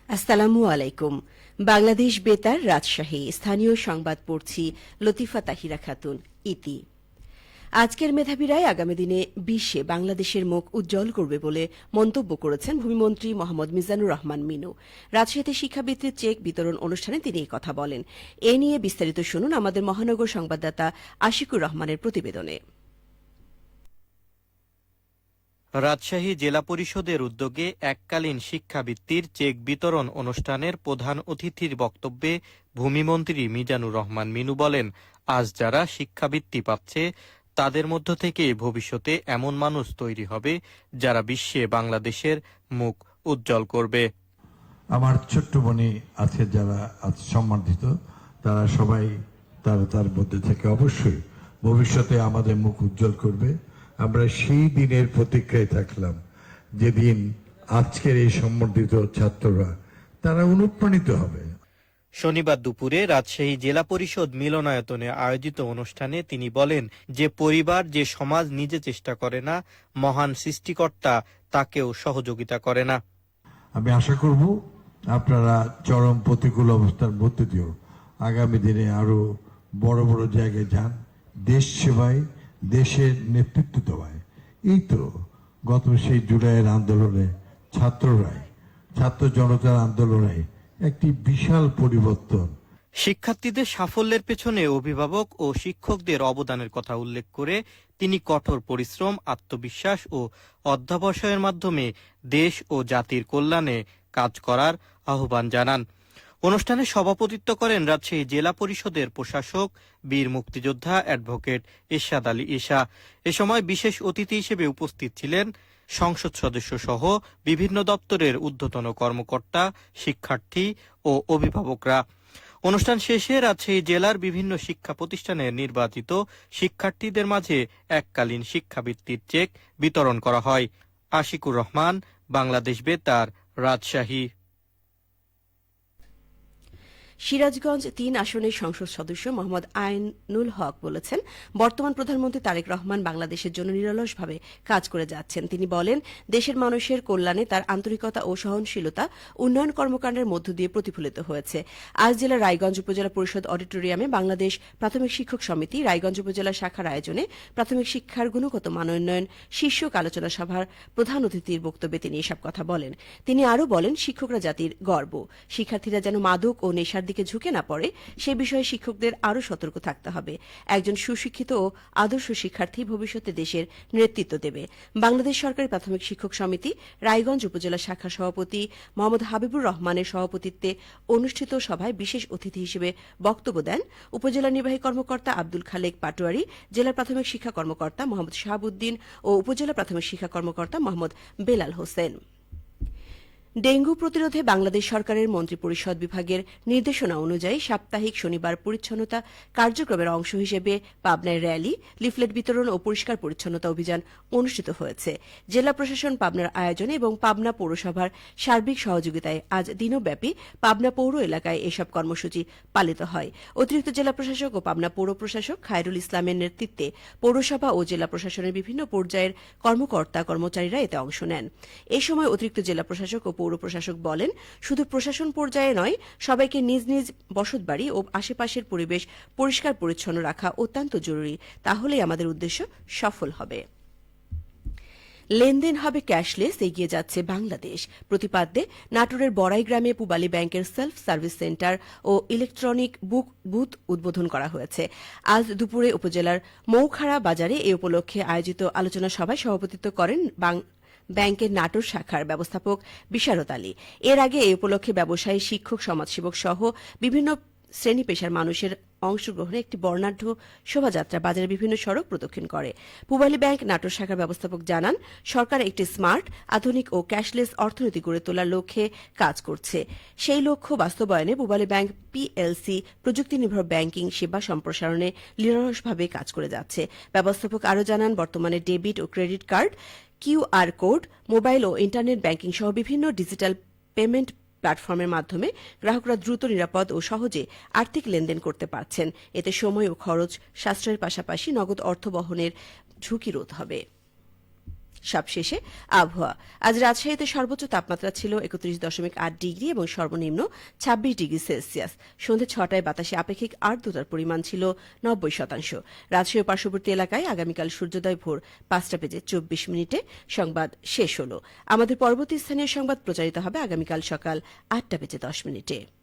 আসসালামু আলাইকুম। বাংলাদেশ বেতার, রাজশাহী। স্থানীয় সংবাদ পড়ছি লতিফা তাহিরা খাতুন, ইতি। আজকের মেধাবীরাই আগামী দিনে বিশ্বে বাংলাদেশের মুখ উজ্জ্বল করবে বলে মন্তব্য করেছেন ভূমিমন্ত্রী মোহাম্মদ মিজানুর রহমান মিনু। রাজশাহীতে শিক্ষাবৃত্তির চেক বিতরণ অনুষ্ঠানে তিনি এই কথা বলেন। এ নিয়ে বিস্তারিত শুনুন আমাদের মহানগর সংবাদদাতা আশিকুর রহমানের প্রতিবেদনে। রাজশাহী জেলা পরিষদের উদ্যোগে এককালীন শিক্ষাবৃত্তির চেক বিতরণ অনুষ্ঠানের প্রধান অতিথির বক্তব্যে ভূমিমন্ত্রী মিজানুর রহমান মিনু বলেন, আজ যারা শিক্ষাবৃত্তি পাচ্ছে তাদের মধ্য থেকে ভবিষ্যতে এমন মানুষ তৈরি হবে যারা বিশ্বে বাংলাদেশের মুখ উজ্জ্বল করবে। আমার ছোট্ট বোনি আছে যারা সম্মানিত, তারা সবাই তার মধ্যে থেকে অবশ্যই ভবিষ্যতে আমাদের মুখ উজ্জ্বল করবে। আমরা সেই দিনের প্রতীক্ষায় থাকলাম যেদিন আজকের এই সম্মানিত ছাত্ররা তারা অনুপ্রাণিত হবে। শনিবার দুপুরে রাজশাহী জেলা পরিষদ মিলনায়তনে আয়োজিত অনুষ্ঠানে তিনি বলেন যে পরিবার, যে সমাজ নিজে চেষ্টা করে না, মহান সৃষ্টিকর্তা তাকেও সহযোগিতা করে না। আমি আশা করব আপনারা চরম প্রতিকূল অবস্থার মধ্যে দিয়েও আগামী দিনে আরো বড় বড় জায়গায় যান, দেশ সেবায়, দেশের নেতৃত্ব দেওয়ায়। এই তো গত সেই জুলাইয়ের আন্দোলনে ছাত্র জনতার আন্দোলনে একটি বিশাল পরিবর্তন। শিক্ষার্থীদের সাফল্যের পেছনে অভিভাবক ও শিক্ষকদের অবদানের কথা উল্লেখ করে তিনি কঠোর পরিশ্রম, আত্মবিশ্বাস ও অধ্যবসায়ের মাধ্যমে দেশ ও জাতির কল্যাণে কাজ করার আহ্বান জানান। অনুষ্ঠানে সভাপতিত্ব করেন রাজশাহী জেলা পরিষদের প্রশাসক, বীর মুক্তিযোদ্ধা অ্যাডভোকেট এরশাদ আলী ঈশা। এ সময় বিশেষ অতিথি হিসেবে উপস্থিত ছিলেন সংসদ সদস্য সহ বিভিন্ন দপ্তরের ঊর্ধ্বতন কর্মকর্তা, শিক্ষার্থী ও অভিভাবকরা। অনুষ্ঠান শেষে রাজশাহী জেলার বিভিন্ন শিক্ষা প্রতিষ্ঠানের নির্বাচিত শিক্ষার্থীদের মাঝে এককালীন শিক্ষাবৃত্তির চেক বিতরণ করা হয়। আশিকুর রহমান, বাংলাদেশ বেতার, রাজশাহী। সিরাজগঞ্জ ৩ আসনের সংসদ সদস্য মোহাম্মদ আইনুল হক বলেছেন, বর্তমান প্রধানমন্ত্রী তারেক রহমান বাংলাদেশের জন্য নিরলসভাবে কাজ করে যাচ্ছেন। তিনি বলেন, দেশের মানুষের কল্যাণে তার আন্তরিকতা ও সহনশীলতা উন্নয়ন কর্মকাণ্ডের মধ্য দিয়ে প্রতিফলিত হয়েছে। আজ জেলার রায়গঞ্জ উপজেলা পরিষদ অডিটোরিয়ামে বাংলাদেশ প্রাথমিক শিক্ষক সমিতি রায়গঞ্জ উপজেলা শাখার আয়োজনে প্রাথমিক শিক্ষার গুণগত মানোন্নয়ন শীর্ষক আলোচনা সভার প্রধান অতিথির বক্তব্যে তিনি এসব কথা বলেন। তিনি আরও বলেন, শিক্ষকরা জাতির গর্ব। শিক্ষার্থীরা যেন মাদক ও নেশার দিকে ঝুঁকে না পড়ে, সে বিষয়ে শিক্ষকদের আরও সতর্ক থাকতে হবে। একজন সুশিক্ষিত ও আদর্শ শিক্ষার্থী ভবিষ্যতে দেশের নেতৃত্ব দেবে। বাংলাদেশ সরকারি প্রাথমিক শিক্ষক সমিতি রায়গঞ্জ উপজেলা শাখার সভাপতি মোহাম্মদ হাবিবুর রহমানের সভাপতিত্বে অনুষ্ঠিত সভায় বিশেষ অতিথি হিসেবে বক্তব্য দেন উপজেলা নির্বাহী কর্মকর্তা আব্দুল খালেক পাটোয়ারি, জেলা প্রাথমিক শিক্ষা কর্মকর্তা মোহাম্মদ শাহাবুদ্দিন ও উপজেলা প্রাথমিক শিক্ষা কর্মকর্তা মোহাম্মদ বেলাল হোসেন। ডেঙ্গু প্রতিরোধে বাংলাদেশ সরকারের মন্ত্রিপরিষদ বিভাগের নির্দেশনা অনুযায়ী সাপ্তাহিক শনিবার পরিচ্ছন্নতা কার্যক্রমের অংশ হিসেবে পাবনায় র্যালি, লিফলেট বিতরণ ও পরিষ্কার পরিচ্ছন্নতা অভিযান অনুষ্ঠিত হয়েছে। জেলা প্রশাসন পাবনার আয়োজনে এবং পাবনা পৌরসভার সার্বিক সহযোগিতায় আজ দিনব্যাপী পাবনা পৌর এলাকায় এসব কর্মসূচি পালিত হয়। অতিরিক্ত জেলা প্রশাসক ও পাবনা পৌর প্রশাসক খায়রুল ইসলামের নেতৃত্বে পৌরসভা ও জেলা প্রশাসনের বিভিন্ন পর্যায়ের কর্মকর্তা কর্মচারীরা এতে অংশ নেন। এ সময় অতিরিক্ত জেলা প্রশাসক ও পৌর প্রশাসক বলেন, শুধু প্রশাসন পর্যায়ে নয়, সবাইকে নিজ নিজ বসতবাড়ি ও আশেপাশের পরিবেশ পরিষ্কার পরিচ্ছন্ন রাখা অত্যন্ত জরুরি। তাহলেই আমাদের উদ্দেশ্য সফল হবে। লেনদেন হবে ক্যাশলেস, এগিয়ে যাচ্ছে বাংলাদেশ। প্রতিপাদ্যে নাটোরের বড়াই গ্রামে পূবালী ব্যাংকের সেলফ সার্ভিস সেন্টার ও ইলেকট্রনিক বুথ উদ্বোধন করা হয়েছে। আজ দুপুরে উপজেলার মৌখাড়া বাজারে এ উপলক্ষে আয়োজিত আলোচনা সভায় সভাপতিত্ব করেন ব্যাংকের নাটোর শাখার ব্যবস্থাপক বিশারত আলী। এর আগে এই উপলক্ষে ব্যবসায়ী, শিক্ষক, সমাজসেবক সহ বিভিন্ন শ্রেণী পেশার মানুষের অংশগ্রহণে একটি বর্ণাঢ্য শোভাযাত্রা বাজারের বিভিন্ন সড়ক প্রদক্ষিণ করে। পূবালী ব্যাংক নাটোর শাখার ব্যবস্থাপক জানান, সরকার একটি স্মার্ট, আধুনিক ও ক্যাশলেস অর্থনীতি গড়ে তোলার লক্ষ্যে কাজ করছে। সেই লক্ষ্য বাস্তবায়নে পূবালী ব্যাংক পিএলসি প্রযুক্তি নির্ভর ব্যাংকিং সেবা সম্প্রসারণে নিরলসভাবে কাজ করে যাচ্ছে। ব্যবস্থাপক আরও জানান, বর্তমানে ডেবিট ও credit card, QR code, mobile ও ইন্টারনেট ব্যাংকিং সহ বিভিন্ন ডিজিটাল পেমেন্ট প্ল্যাটফর্মের মাধ্যমে গ্রাহকরা দ্রুত, নিরাপদ ও সহজে আর্থিক লেনদেন করতে পারছেন। এতে সময় ও খরচ সাশ্রয়ের পাশাপাশি নগদ অর্থ বহনের ঝুঁকি রোধ হবে। সবশেষে আবহাওয়া। আজ রাজশাহীতে সর্বোচ্চ তাপমাত্রা ছিল ৩১.৮ ডিগ্রি এবং সর্বনিম্ন ২৬ ডিগ্রি সেলসিয়াস। সন্ধ্যে ৬টায় বাতাসে আপেক্ষিক আর্দ্রতার পরিমাণ ছিল ৯০%। রাজশাহী ও পার্শ্ববর্তী এলাকায় আগামীকাল সূর্যোদয় ভোর ৫টা বেজে ২৪ মিনিটে। সংবাদ শেষ হল। আমাদের পরবর্তী স্থানীয় সংবাদ প্রচারিত হবে আগামীকাল সকাল ৮টা বেজে ১০ মিনিটে।